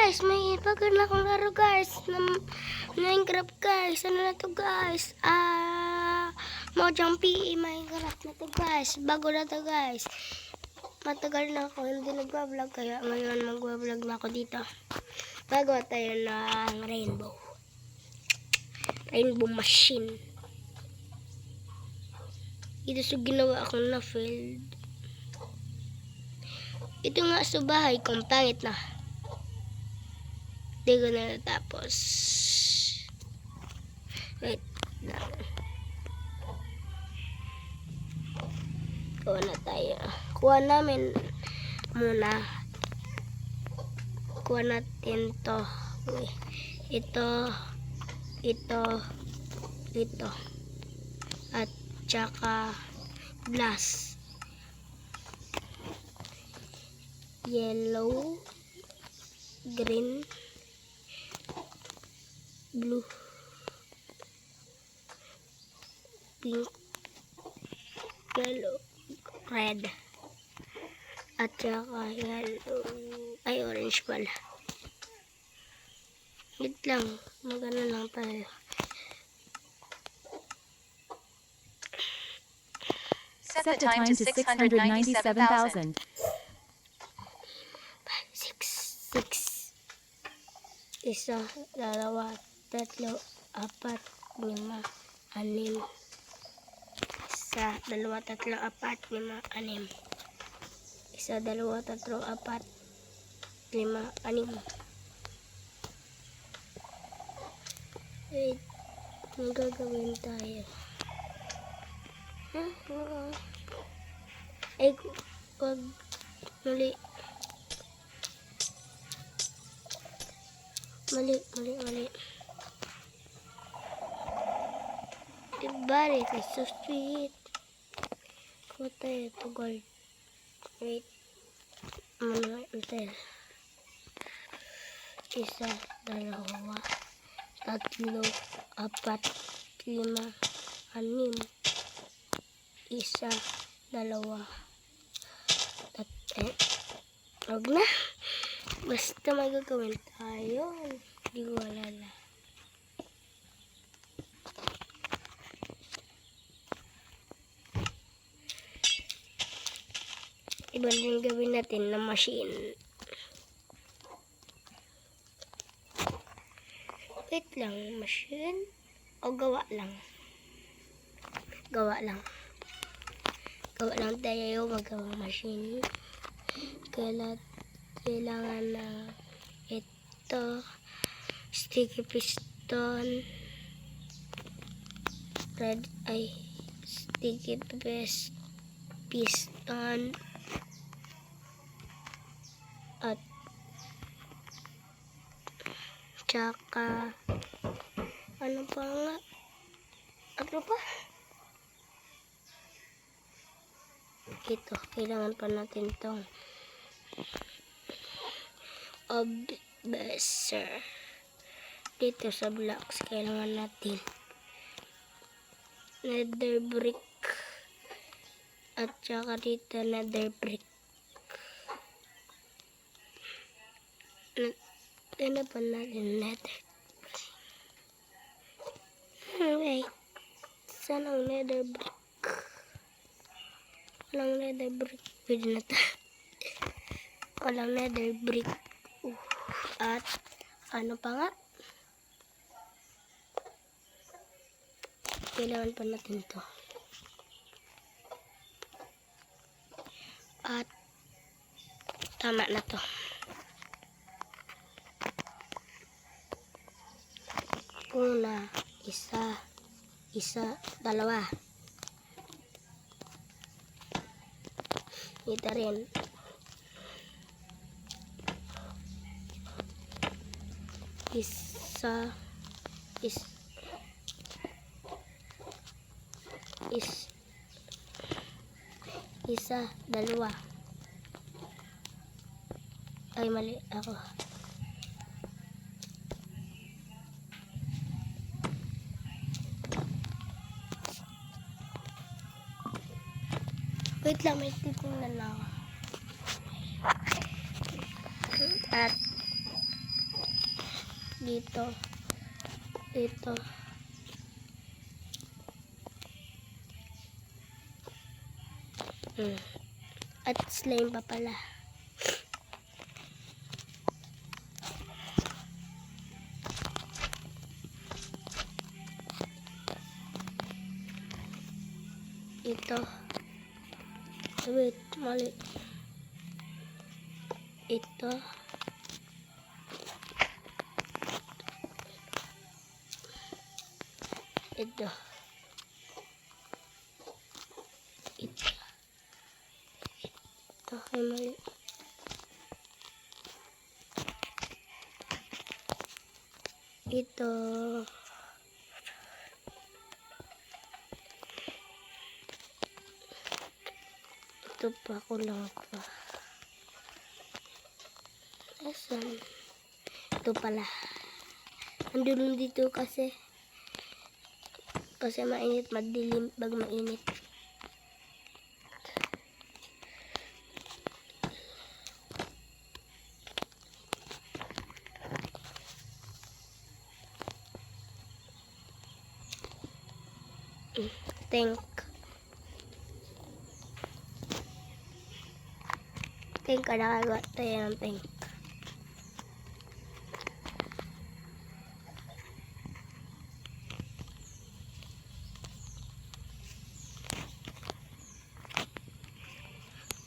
guys, may pagod na akong laro guys. Minecraft guys. Ano na to guys? Mojang PE Minecraft na to guys. Bago na to guys. Matagal na ako hindi nagbablog kaya ngayon magbablog na ako dito. Gagawa tayo ng rainbow. Rainbow machine. Ito sa ginawa akong na field. Ito nga sa bahay kong pangit na. Hindi ko na natapos. Wait lang. Kuha na tayo. Kuha namin muna. Kuha natin to. Ito. At tsaka glass. Yellow, green, blue, pink, yellow, red, at saka yellow, ay orange pala. Wait lang, magano lang tayo. Set the time to 697,000. 6. Isa, dalawa, tatlo, apat, lima, anim. Isa, dalawa, tatlo, apat, lima, anim. Isa, dalawa, tatlo, apat, lima, anim. Wait, ang gagawin tayo. Ay, wag, mali. Mali. Ibari kay so sweet. Kuha tayo ito gold. Wait. Ano tayo? Isa, dalawa, tatlo, apat, lima, anim. Isa, dalawa, wag na. Basta magagawin tayo. Hindi ko alala. Iba din gawin natin na machine. Wait lang. Machine? O gawa lang? Gawa lang tayo magawa machine. Kailangan na ito, sticky piston, sticky piston, at tsaka ano pa? Ito, kailangan pa natin itong obverser. Dito sa blocks kailangan natin nether brick at saka dito nether brick. Ano pa natin nether brick? Wait, saan ang nether brick? Walang nether brick. Pwede na tayo. Walang nether brick. At ano pa nga? Kailangan pa natin to. At tama na to. Una, isa, dalawa. Ito rin. Isa, dalawa. Ay, mali ako. Wait lang, may titingnan lang ako. At dito. Ito. At slime pa pala. Ito. Wait, mali. Ito. Ito. Ito. Ito. Ay, mali. Ito. Ito pa, kulang pa. Asan? Ito pala. Andun dito kasi. Kasi mainit, madilim pag mainit. Tank. Tank ka, nakagawa tayo ng tank.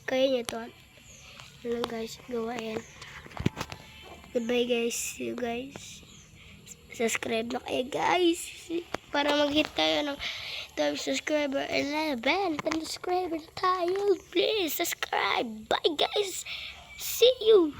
Kaya nyo to. Ano guys, gawain. Goodbye guys. See you guys. Subscribe na kayo guys. Para mag-hit tayo ng 12 subscriber. 11. 10 subscriber na tayo. Please subscribe. Bye guys. See you.